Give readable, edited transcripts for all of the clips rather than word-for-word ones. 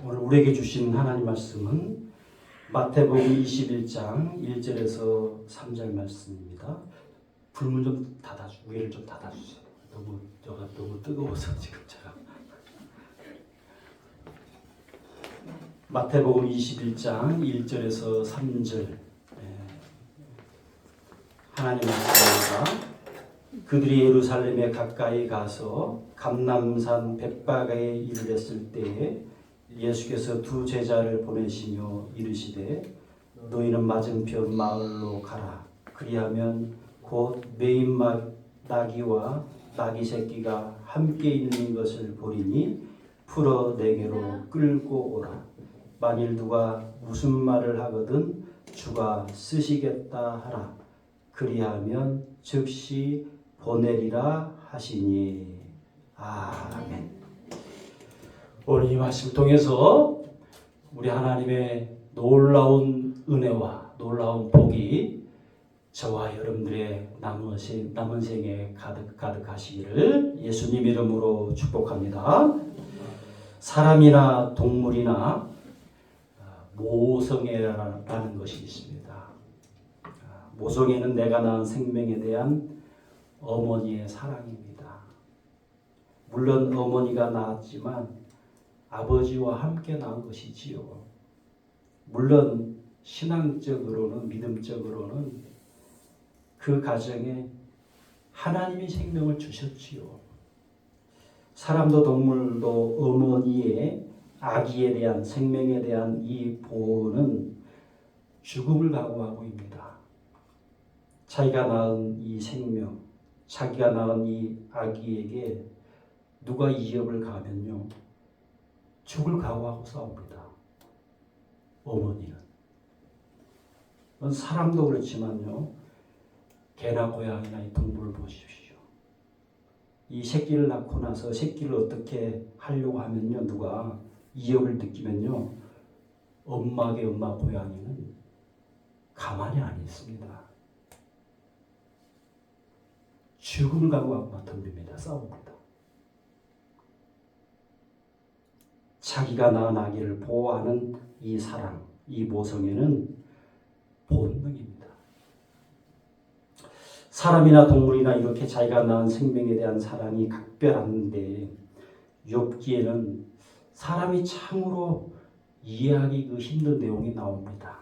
오늘 우리에게 주신 하나님 말씀은 마태복음 21장 1절에서 3절 말씀입니다. 불문 좀 위를 좀 닫아주세요. 너무 뜨거워서 지금 제가. 마태복음 21장 1절에서 3절 하나님 말씀입니다. 그들이 예루살렘에 가까이 가서 감람산 벳바가에 이르렀을 때에 예수께서 두 제자를 보내시며 이르시되 너희는 맞은편 마을로 가라. 그리하면 곧 매인 나귀와 나귀 새끼가 함께 있는 것을 보리니 풀어 내게로 끌고 오라. 만일 누가 무슨 말을 하거든 주가 쓰시겠다 하라. 그리하면 즉시 보내리라 하시니. 아멘. 오늘 이 말씀을 통해서 우리 하나님의 놀라운 은혜와 놀라운 복이 저와 여러분들의 남은 생에 가득하시기를 예수님 이름으로 축복합니다. 사람이나 동물이나 모성애라는 것이 있습니다. 모성애는 내가 낳은 생명에 대한 어머니의 사랑입니다. 물론 어머니가 낳았지만 아버지와 함께 낳은 것이지요. 물론 신앙적으로는 믿음적으로는 그 가정에 하나님이 생명을 주셨지요. 사람도 동물도 어머니의 아기에 대한 생명에 대한 이 보호는 죽음을 각오하고입니다. 자기가 낳은 이 생명, 자기가 낳은 이 아기에게 누가 위협을 가하면요 죽을 각오하고 싸웁니다. 어머니는. 사람도 그렇지만요. 개나 고양이나 이 동물을 보십시오. 이 새끼를 낳고 나서 새끼를 어떻게 하려고 하면요. 누가 위협을 느끼면요. 엄마 고양이는 가만히 안 있습니다. 죽음을 각오하고 덤빕니다. 싸웁니다. 자기가 낳은 아기를 보호하는 이 사랑, 이 모성애는 본능입니다. 사람이나 동물이나 이렇게 자기가 낳은 생명에 대한 사랑이 각별한데 욥기에는 사람이 참으로 이해하기 힘든 내용이 나옵니다.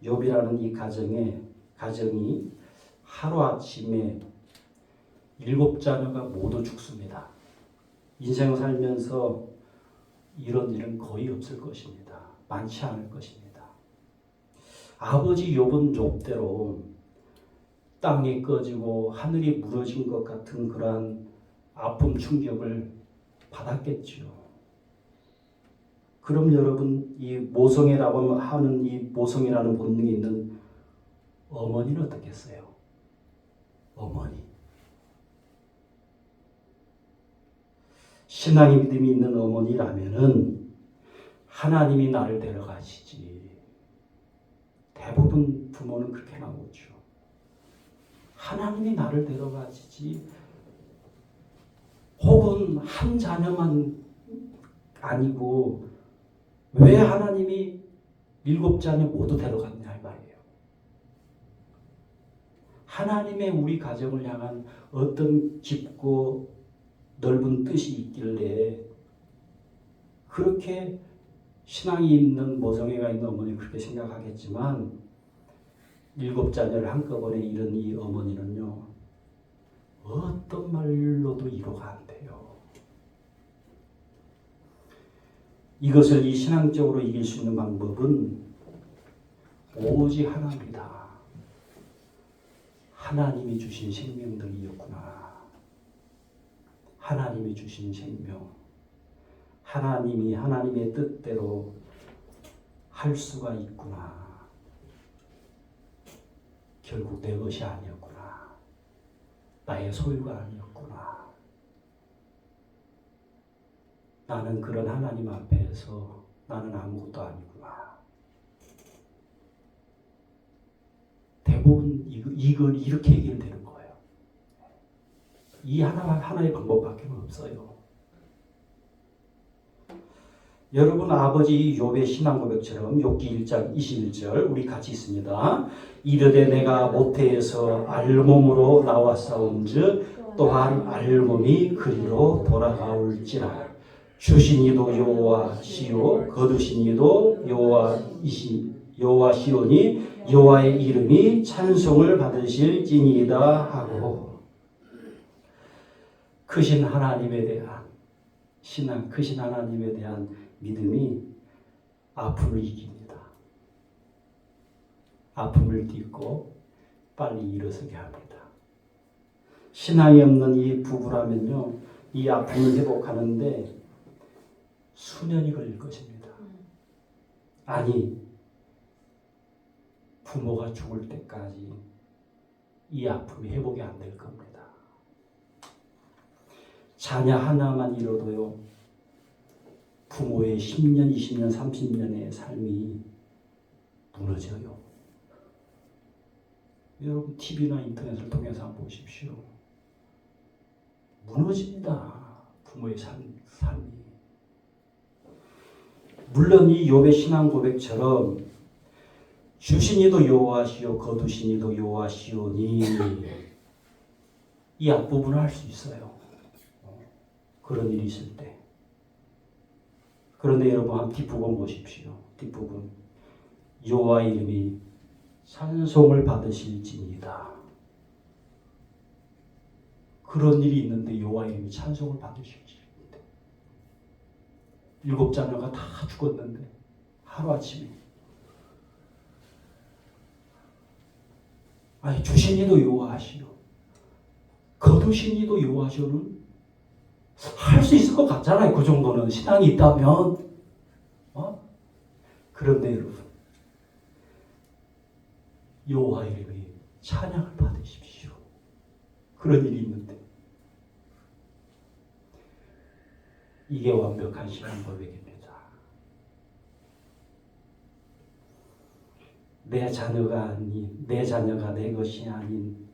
욥이라는 이 가정이 하루아침에 7자녀가 모두 죽습니다. 인생을 살면서 이런 일은 거의 없을 것입니다. 많지 않을 것입니다. 아버지 욥은 욥대로 땅이 꺼지고 하늘이 무너진 것 같은 그러한 아픔 충격을 받았겠지요. 그럼 여러분 이 모성애라고 하는 이 모성애라는 본능이 있는 어머니는 어떻겠어요? 어머니. 신앙의 믿음이 있는 어머니라면은 하나님이 나를 데려가시지. 대부분 부모는 그렇게 나오죠. 하나님이 나를 데려가시지. 혹은 한 자녀만 아니고 왜 하나님이 7자녀 모두 데려갔냐 이 말이에요. 하나님의 우리 가정을 향한 어떤 깊고 넓은 뜻이 있길래 그렇게 신앙이 있는 모성애가 있는 어머니 그렇게 생각하겠지만 7자녀를 한꺼번에 잃은 이 어머니는요 어떤 말로도 위로가 안 돼요. 이것을 이 신앙적으로 이길 수 있는 방법은 오직 하나입니다. 하나님이 주신 생명들이었구나. 하나님이 주신 생명, 하나님이 하나님의 뜻대로 할 수가 있구나. 결국 내 것이 아니었구나. 나의 소유가 아니었구나. 나는 그런 하나님 앞에서 나는 아무것도 아니구나. 대부분 이걸 이렇게 얘기를 되는 거예요. 이 하나의 방법밖에 없어요. 여러분 아버지 욥의 신앙 고백처럼 욥기 1장 21절 우리 같이 있습니다. 이르되 내가 모태에서 알몸으로 나왔사온즉 또한 알몸이 그리로 돌아가올지라. 주신 이도 여호와시요 거두신 이도 여호와시오니 여호와의 이름이 찬송을 받으실지니이다 하고, 크신 하나님에 대한 신앙, 크신 하나님에 대한 믿음이 아픔을 이깁니다. 아픔을 딛고 빨리 일어서게 합니다. 신앙이 없는 이 부부라면요, 이 아픔을 회복하는데 수년이 걸릴 것입니다. 아니, 부모가 죽을 때까지 이 아픔이 회복이 안 될 겁니다. 자녀 하나만 잃어도요, 부모의 10년, 20년, 30년의 삶이 무너져요. 여러분 TV나 인터넷을 통해서 한번 보십시오. 무너집니다. 부모의 삶이. 물론 이 욥의 신앙 고백처럼 주신 이도 여호와시오 거두신 이도 여호와시오니 이 앞부분을 할 수 있어요. 그런 일이 있을 때. 그런데 여러분 한 뒷부분 보십시오. 뒷부분. 여호와 이름이 찬송을 받으실지니이다. 그런 일이 있는데 여호와 이름이 찬송을 받으실지니이다. 7 자녀가 다 죽었는데 하루아침에 아니 주신 이도 여호와시오 거두신 이도 여호와시오는 할 수 있을 것 같잖아요. 그 정도는 신앙이 있다면. 그런데 여러분 여호와 이름이 찬양을 받으십시오. 그런 일이 있는데 이게 완벽한 신앙 고백입니다. 내 자녀가 내 것이 아닌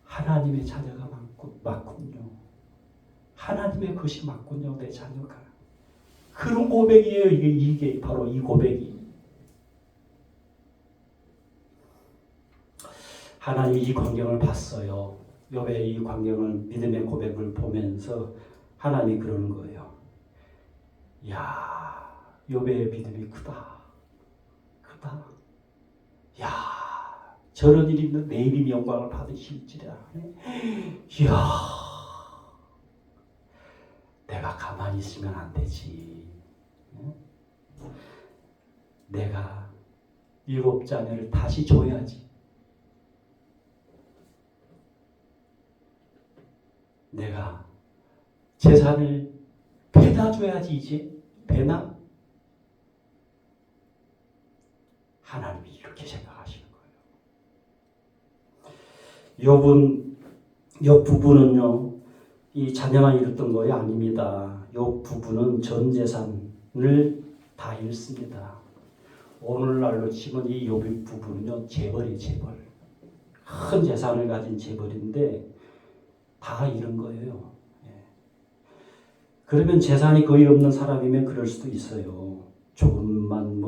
하나님의 자녀가 맞군요. 하나님의 것이 맞군요. 내 자녀가. 그런 고백이에요. 이게 바로 이 고백이. 하나님이 이 광경을 봤어요. 욥의 이 광경을, 믿음의 고백을 보면서 하나님이 그러는 거예요. 야, 욥의 믿음이 크다. 야, 저런 일이 있는 내 이름이 영광을 받으실지라. 이야, 내가 가만히 있으면 안 되지. 내가 7 자녀를 다시 줘야지. 내가 재산을 배나 줘야지. 이제 배나? 하나님이 이렇게 생각하시는 거예요. 욥 부부는요, 이 자녀만 잃었던 거이 아닙니다. 욥 부부는 전 재산을 다 잃습니다. 오늘날로 치면 이 욥 부부는요, 재벌이에요, 재벌. 큰 재산을 가진 재벌인데 다 잃은 거예요. 그러면 재산이 거의 없는 사람이면 그럴 수도 있어요. 조금만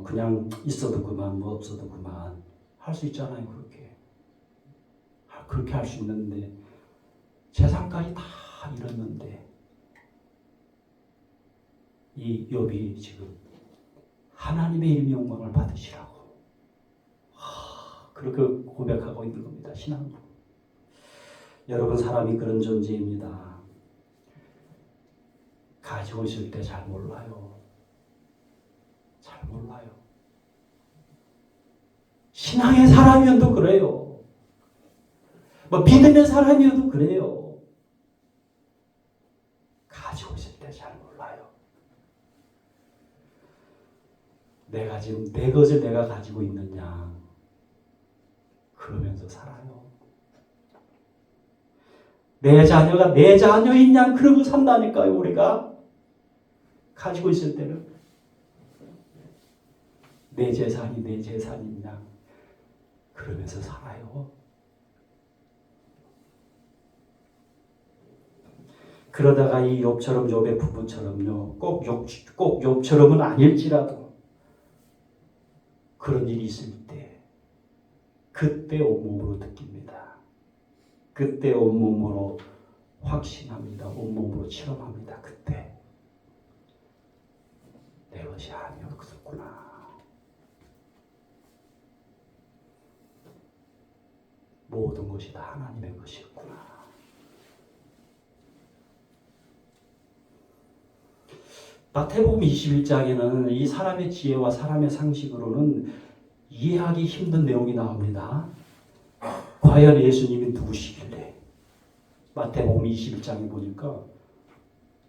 그냥 있어도 그만, 없어도 그만 할 수 있잖아요. 그렇게 할 수 있는데 재산까지 다 잃었는데 이 욥이 지금 하나님의 이름 영광을 받으시라고 그렇게 고백하고 있는 겁니다. 신앙으로. 여러분, 사람이 그런 존재입니다. 가지고 있을 때 잘 몰라요. 신앙의 사람이어도 그래요. 믿음의 사람이어도 그래요. 가지고 있을 때 잘 몰라요. 내가 지금 내 것을 내가 가지고 있느냐, 그러면서 살아요. 내 자녀가 내 자녀인 양 그러고 산다니까요. 우리가 가지고 있을 때는 내 재산이 내 재산인 양 그러면서 살아요. 그러다가 이 욥처럼 욥의 부부처럼요. 꼭 욥처럼은 아닐지라도 그런 일이 있을 때 그때 온몸으로 느낍니다. 그때 온몸으로 확신합니다. 온몸으로 체험합니다. 그때 내 것이 아니었구나. 모든 것이 다 하나님의 것이었구나. 마태복음 21장에는 이 사람의 지혜와 사람의 상식으로는 이해하기 힘든 내용이 나옵니다. 과연 예수님이 누구시길래? 마태복음 21장에 보니까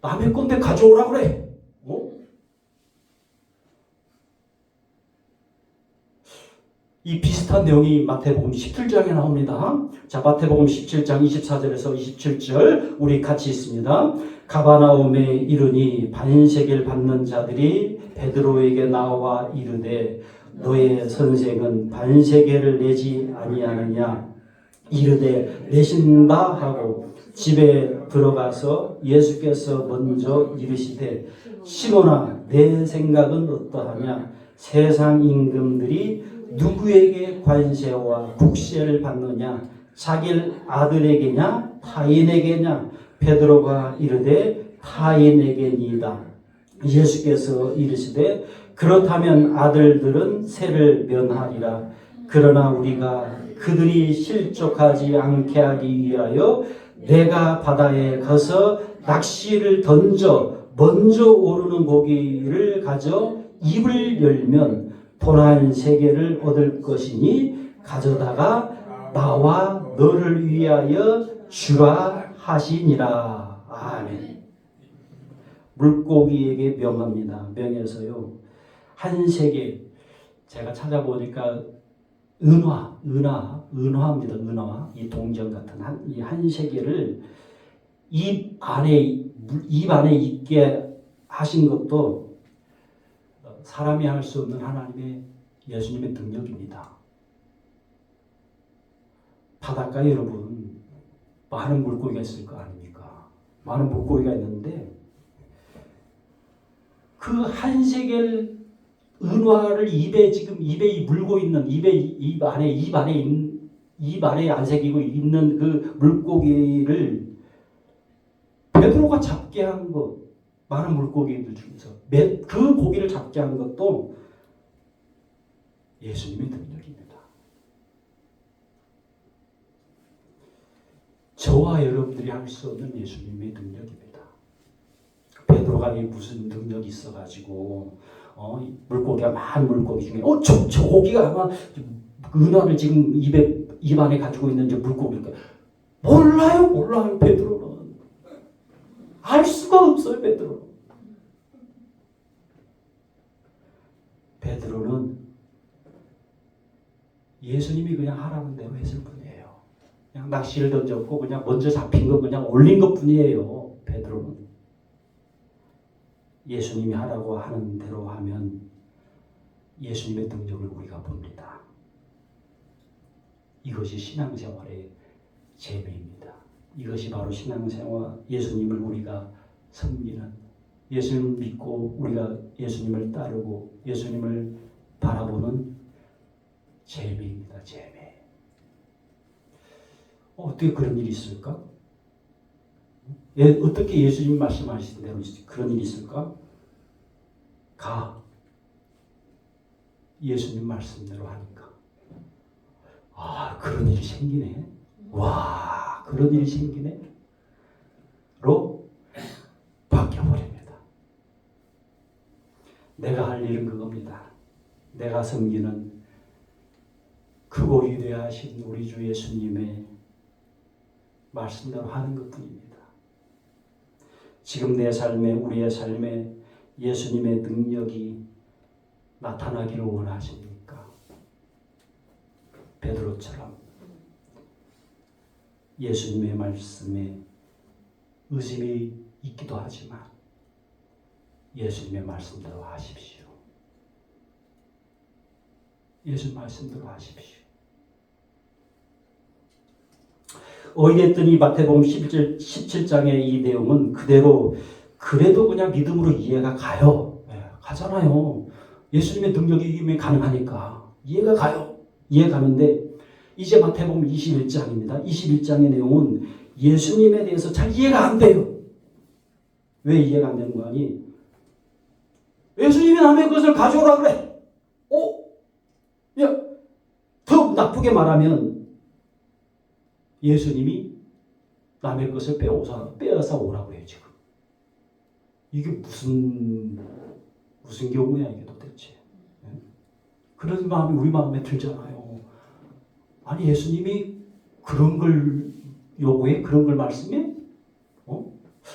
남의 건데 가져오라 그래. 이 비슷한 내용이 마태복음 17장에 나옵니다. 자, 마태복음 17장 24절에서 27절 우리 같이 있습니다. 가버나움에 이르니 반세겔 받는 자들이 베드로에게 나와 이르되 너의 선생은 반세겔을 내지 아니하느냐 이르되 내신다 하고 집에 들어가서 예수께서 먼저 이르시되 시몬아 내 생각은 어떠하냐 세상 임금들이 누구에게 관세와 국세를 받느냐 자기 아들에게냐 타인에게냐 베드로가 이르되 타인에게니이다. 예수께서 이르시되 그렇다면 아들들은 세를 면하리라. 그러나 우리가 그들이 실족하지 않게 하기 위하여 내가 바다에 가서 낚시를 던져 먼저 오르는 고기를 가져 입을 열면 돈 한 세겔을 얻을 것이니 가져다가 나와 너를 위하여 주라 하시니라. 아멘. 물고기에게 명합니다. 명해서요. 한 세겔 제가 찾아보니까 은화입니다. 은화. 이 동전 같은 이 한 세겔을 입 안에 있게 하신 것도 사람이 할 수 없는 하나님의 예수님의 능력입니다. 바닷가에 여러분 많은 물고기가 있을 거 아닙니까? 많은 물고기가 있는데 그 한 세겔 은화를 입에 물고 있는 입 안에 안 새기고 있는 그 물고기를 베드로가 잡게 한 것, 많은 물고기들 중에서 그 고기를 잡게 한 것도 예수님의 능력입니다. 저와 여러분들이 할 수 없는 예수님의 능력입니다. 베드로가 무슨 능력이 있어가지고 물고기가 많은 물고기 중에 저 고기가 아마 은화를 지금 입 안에 가지고 있는 저 물고기일까? 몰라요 베드로는. 알 수가 없어요 베드로는 예수님이 그냥 하라는 대로 했을 뿐이에요. 그냥 낚시를 던졌고 그냥 먼저 잡힌 거 그냥 올린 것 뿐이에요. 베드로는 예수님이 하라고 하는 대로 하면 예수님의 능력을 우리가 봅니다. 이것이 신앙생활의 재미입니다. 이것이 바로 신앙생활, 예수님을 우리가 섬기는, 예수님을 믿고 우리가 예수님을 따르고 예수님을 바라보는 재미입니다. 재미. 어떻게 그런 일이 있을까? 어떻게 예수님 말씀하신 대로 그런 일이 있을까? 예수님 말씀대로 하니까 그런 일이 생기네. 와, 그런 일이 생기네. 로 바뀌어버립니다. 내가 할 일은 그겁니다. 내가 섬기는 크고 위대하신 우리 주 예수님의 말씀대로 하는 것뿐입니다. 지금 내 삶에, 우리의 삶에 예수님의 능력이 나타나기를 원하십니까? 베드로처럼 예수님의 말씀에 의심이 있기도 하지만 예수님의 말씀대로 하십시오. 예수님 말씀대로 하십시오. 어찌됐든 마태복음 17장의 이 내용은 그래도 그냥 믿음으로 이해가 가요. 가잖아요. 예수님의 능력이 가능하니까 이해가 가요. 이해가는데 이제 마태복음 21장입니다. 21장의 내용은 예수님에 대해서 잘 이해가 안 돼요. 왜 이해가 안 되는 거 아니? 예수님이 남의 것을 가져오라 그래. 야, 더 나쁘게 말하면 예수님이 남의 것을 빼앗아 오라고 해요, 지금. 이게 무슨 경우야, 이게 도대체. 그런 마음이 우리 마음에 들잖아요. 아니, 예수님이 그런 걸 요구해? 그런 걸 말씀해?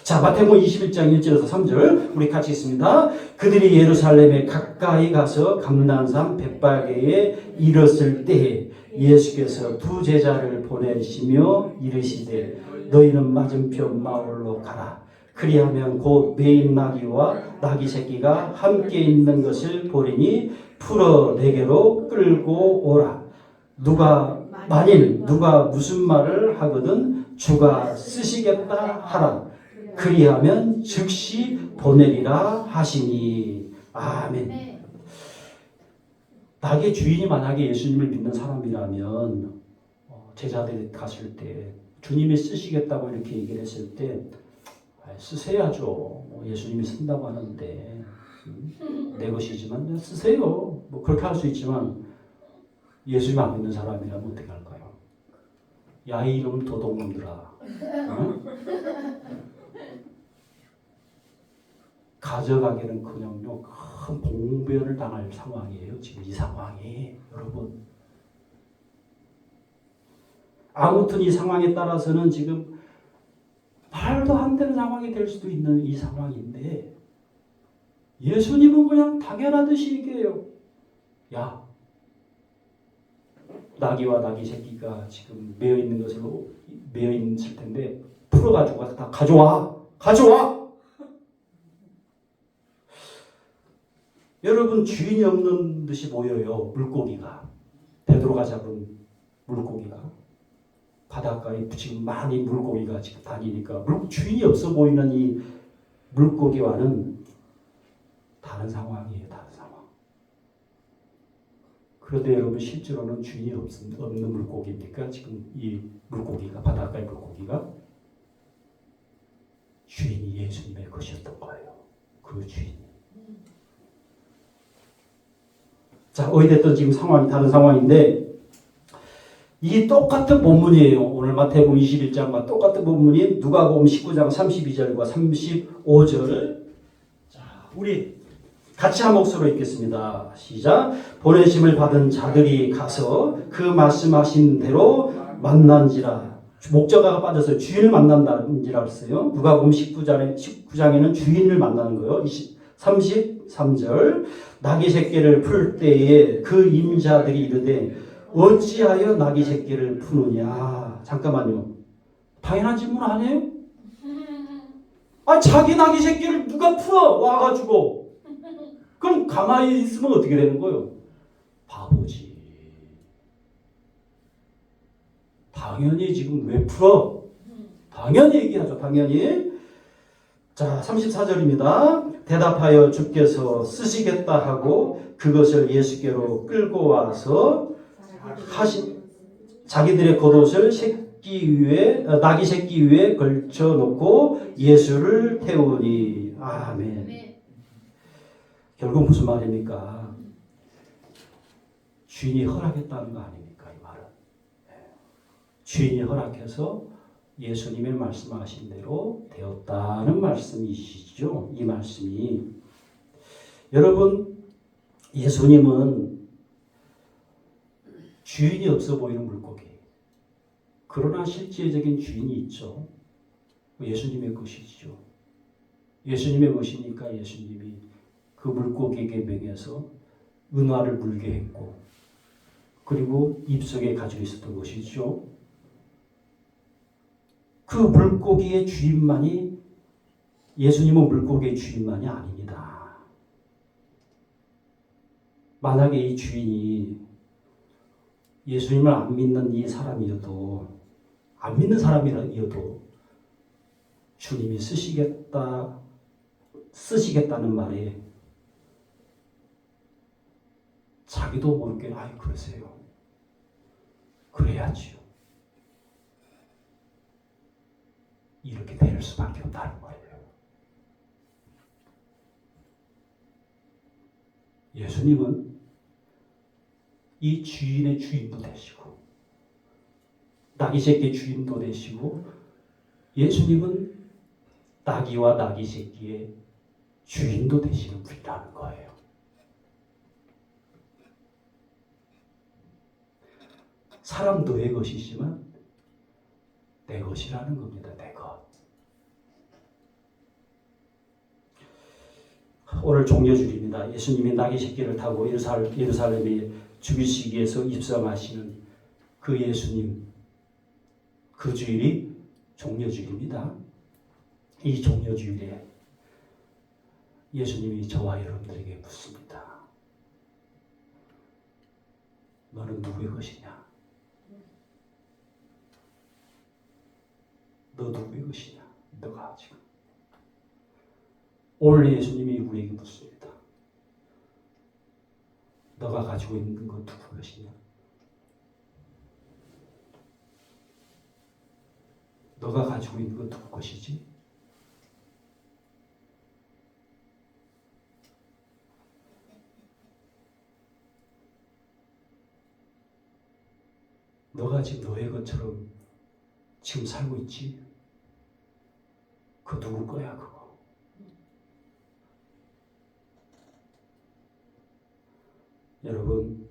자, 마태복음 21장 1절에서 3절 우리 같이 있습니다. 그들이 예루살렘에 가까이 가서 감난산 벳바게에 이르렀을 때에 예수께서 두 제자를 보내시며 이르시되 너희는 맞은편 마을로 가라. 그리하면 곧 매인 나귀와 나귀 새끼가 함께 있는 것을 보리니 풀어 내게로 끌고 오라. 만일 누가 무슨 말을 하거든 주가 쓰시겠다 하라. 그리하면 즉시 보내리라 하시니. 아멘. 나의 주인이 만약에 예수님을 믿는 사람이라면 제자들이 갔을 때 주님이 쓰시겠다고 이렇게 얘기를 했을 때 쓰세야죠. 예수님이 쓴다고 하는데 내 것이지만 쓰세요. 뭐 그렇게 할 수 있지만 예수님 안 믿는 사람이라면 어떻게 할까요? 야, 이놈 도둑놈들아. 가져가기는커녕 큰 봉변을 당할 상황이에요. 지금 이 상황이. 여러분. 아무튼 이 상황에 따라서는 지금 말도 안 되는 상황이 될 수도 있는 이 상황인데 예수님은 그냥 당연하듯이 얘기해요. 야, 나귀와 나귀 새끼가 지금 매여 있는 텐데 풀어가지고 다 가져와. 여러분, 주인이 없는 듯이 보여요. 물고기가. 베드로가 잡은 물고기가. 바닷가에 지금 많이 물고기가 지금 다니니까 주인이 없어 보이는 이 물고기와는 다른 상황이에요. 다른 상황. 그런데 여러분, 실제로는 주인이 없는 물고기입니까? 지금 이 물고기가, 바닷가의 물고기가 주인이 예수님의 것이었던 거예요. 그 주인이. 자, 어찌됐든 지금 상황이 다른 상황인데 이 똑같은 본문이에요. 오늘 마태복음 21장과 똑같은 본문인 누가복음 19장 32절과 35절. 자, 우리 같이 한 목소리로 읽겠습니다. 시작. 보내심을 받은 자들이 가서 그 말씀하신 대로 만난지라. 목적어가 빠져서 주인을 만난다는지라 했어요. 누가복음 19장에는 주인을 만나는 거예요. 33절. 나귀 새끼를 풀 때에 그 임자들이 이르되 어찌하여 나귀 새끼를 푸느냐. 잠깐만요. 당연한 질문 아니에요? 자기 나귀 새끼를 누가 풀어 와가지고. 그럼 가만히 있으면 어떻게 되는 거예요? 바보지. 당연히 지금 왜 풀어? 당연히 얘기하죠. 당연히. 자, 34절입니다. 대답하여 주께서 쓰시겠다 하고 그것을 예수께로 끌고 와서 자기들의 겉옷을 나귀 새끼 위에 걸쳐놓고 예수를 태우니. 아멘. 결국 무슨 말입니까? 주인이 허락했다는 거 아닙니까? 이 말은. 주인이 허락해서 예수님의 말씀하신 대로 되었다는 말씀이시죠. 이 말씀이. 여러분, 예수님은 주인이 없어 보이는 물고기. 그러나 실제적인 주인이 있죠. 예수님의 것이죠. 예수님의 것이니까 예수님이 그 물고기에게 명해서 은화를 물게 했고, 그리고 입속에 가지고 있었던 것이죠. 그 물고기의 주인만이, 예수님은 물고기의 주인만이 아닙니다. 만약에 이 주인이 예수님을 안 믿는 이 사람이어도 안 믿는 사람이어도 주님이 쓰시겠다는 말에 자기도 모르게 아이 그러세요. 그래야지요. 이렇게 될 수밖에 없다는 거예요. 예수님은 이 주인의 주인도 되시고 나귀 새끼의 주인도 되시고 예수님은 나귀와 나귀 새끼의 주인도 되시는 분이라는 거예요. 사람 너의 것이지만 내 것이라는 겁니다. 내 것. 오늘 종려주일입니다. 예수님이 나귀 새끼를 타고 예루살렘에 죽이시기 위해서 입성하시는 그 예수님, 그 주일이 종려주일입니다. 이 종려주일에 예수님이 저와 여러분들에게 묻습니다. 너는 누구의 것이냐? 너 누구의 것이냐? 너가 지금. 오늘 예수님이 우리에게 묻습니다. 너가 가지고 있는 것 누구의 것이냐? 너가 가지고 있는 것 누구 것이지? 너가 지금 너의 것처럼 지금 살고 있지? 그 누구 거야 그거? 여러분,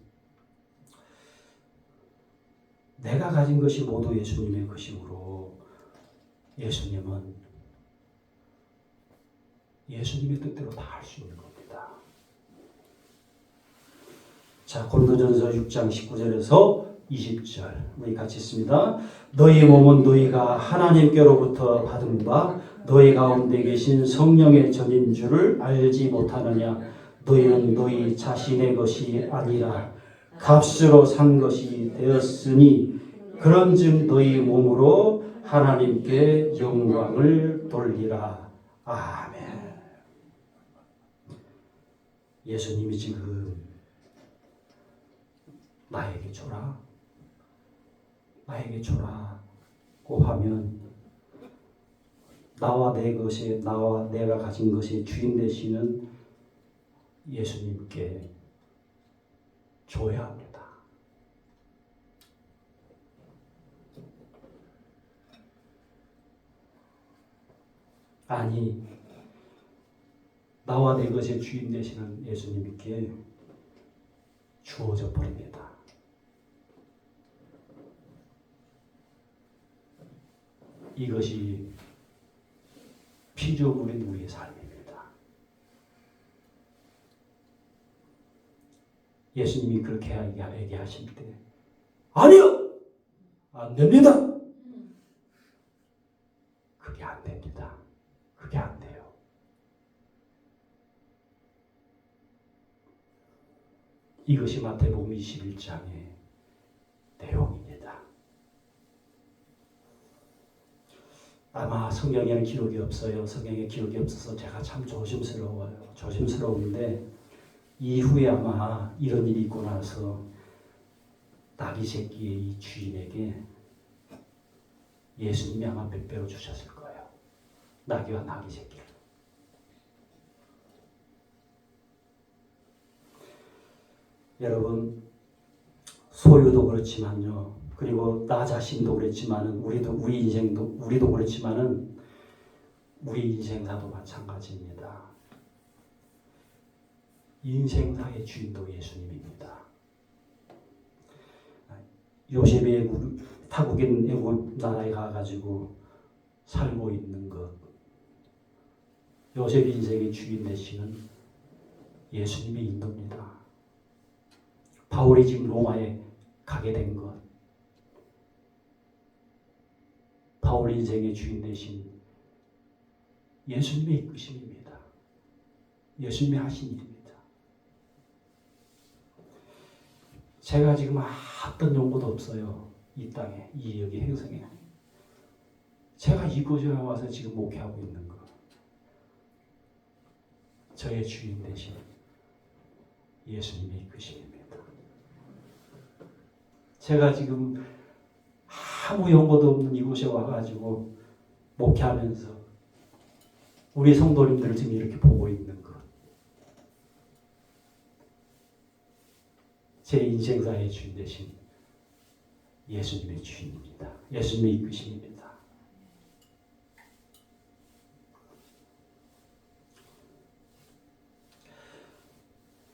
내가 가진 것이 모두 예수님의 것이므로 예수님은 예수님의 뜻대로 다 할 수 있는 겁니다. 자, 고린도전서 6장 19절에서 20절 우리 같이 읽습니다. 너희 몸은 너희가 하나님께로부터 받은 바 너희 가운데 계신 성령의 전인 줄을 알지 못하느냐? 너희는 너희 자신의 것이 아니라 값으로 산 것이 되었으니 그런즉 너희 몸으로 하나님께 영광을 돌리라. 아멘. 예수님이 지금 나에게 줘라. 나에게 줘라고 하면 나와 내가 가진 것의 주인 되시는 예수님께 줘야 합니다. 아니, 나와 내 것의 주인 되시는 예수님께 주어져 버립니다. 이것이 피조물인 우리의 삶입니다. 예수님이 그렇게 얘기하실 때 아니요! 안 됩니다. 그게 안 됩니다. 그게 안 돼요. 이것이 마태복음 21장의 내용입니다. 아마 성경에는 기록이 없어요. 성경에 기록이 없어서 제가 참 조심스러워요. 조심스러운데 이후에 아마 이런 일이 있고 나서 나귀 새끼의 이 주인에게 예수님이 아마 몇 배로 주셨을 거예요. 나귀와 나귀 새끼를. 여러분, 소유도 그렇지만요. 그리고 나 자신도 그렇지만은 우리도 그렇지만은 우리 인생사도 마찬가지입니다. 인생사의 주인도 예수님입니다. 요셉이 타국인 애굽 나라에 가가지고 살고 있는 것, 요셉 인생의 주인 되시는 예수님의 인도입니다. 바울이 지금 로마에 가게 된 것, 바울 인생의 주인 되신 예수님의 이끄심입니다. 예수님이 하신 일입니다. 제가 지금 어떤 연고도 없어요. 이 땅에, 이 여기 행성에. 제가 이곳에 와서 지금 목회하고 있는 거, 저의 주인 되신 예수님의 이끄심입니다. 제가 지금 아무 연고도 없는 이곳에 와가지고 목회하면서 우리 성도님들을 지금 이렇게 보고 있는 것, 제 인생사의 주인 되신 예수님의 주인입니다. 예수님의 이끄심입니다.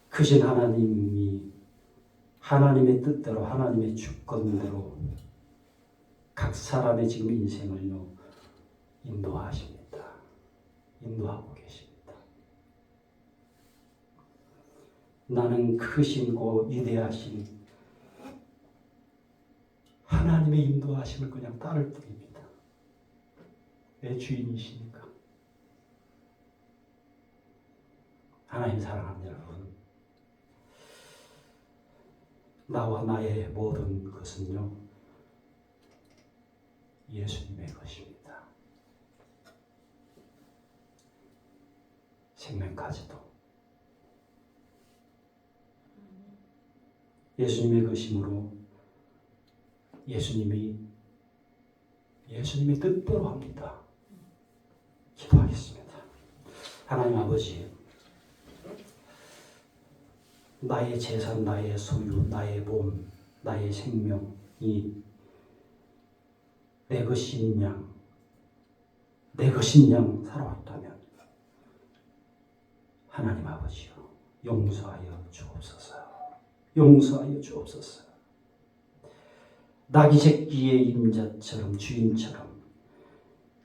크신 하나님이 하나님의 뜻대로, 하나님의 주권대로 각 사람의 지금 인생을요 인도하십니다. 인도하고 계십니다. 나는 크신고 위대하신 하나님의 인도하심을 그냥 따를 뿐입니다. 내 주인이시니까. 하나님 사랑하는 여러분, 나와 나의 모든 것은요 예수님의 것입니다. 생명까지도 예수님의 것이므로 예수님의 뜻대로 합니다. 기도하겠습니다. 하나님 아버지, 나의 재산, 나의 소유, 나의 몸, 나의 생명이 내 것인 양 살아왔다면 하나님 아버지요 용서하여 주옵소서. 용서하여 주옵소서. 나귀 새끼의 임자처럼, 주인처럼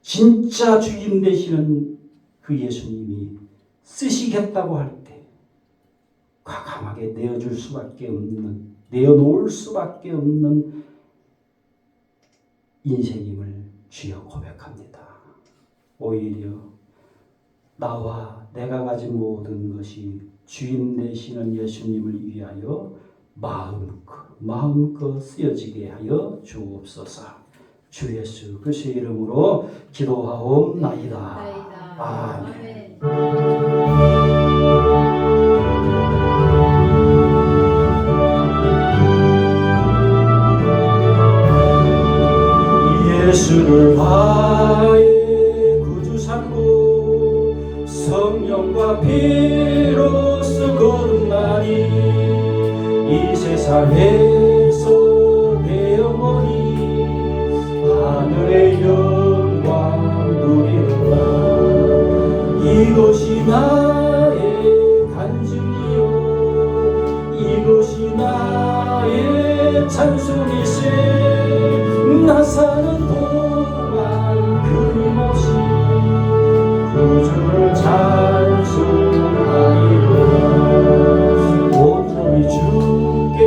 진짜 주인 되시는 그 예수님이 쓰시겠다고 할 때 과감하게 내어줄 수밖에 없는, 내어놓을 수밖에 없는 인생임을 주여 고백합니다. 오히려 나와 내가 가진 모든 것이 주인 되시는 예수님을 위하여 마음껏 쓰여지게 하여 주옵소서. 주 예수 그리스도의 이름으로 기도하옵나이다. 아멘. 예수를 나의 구주 삼고 성령과 피로써 거듭나니 이 세상에서 내 영혼이 하늘의 영광 누리는다. 이것이 나의 간증이요 이것이 나의 찬송이세. 나 사는 동안 끊임없이 구주를 찬송하리로다. 온전히 주께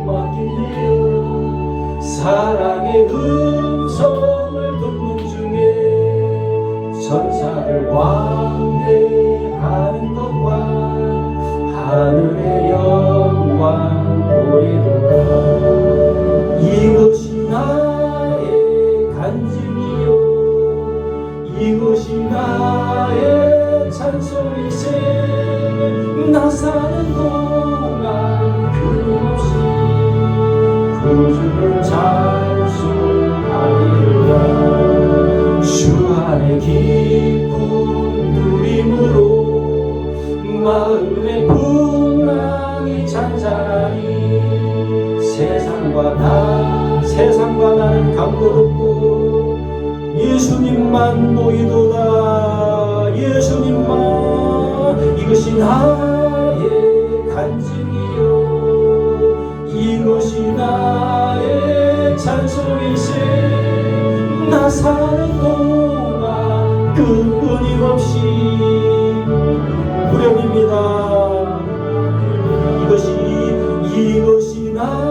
맡기며 사랑의 음성을 듣는 중에 천사를 왕래하는 것과 하늘의 영광 보이로다. 이것이 나의 간증이요 이것이 나의 찬송이세. 나 사는 동안 끊임없이 구주를 찬송하리로다. 주 안에 기쁨 누림으로 마음의 풍랑이 잔잔하니 세상과 나는 감도롭고 예수님만 보이도다. 예수님만. 이것이 나의 간증이요 이것이 나의 찬송이세. 나 사는 동안 끊임없이 무렵입니다. 이것이 나의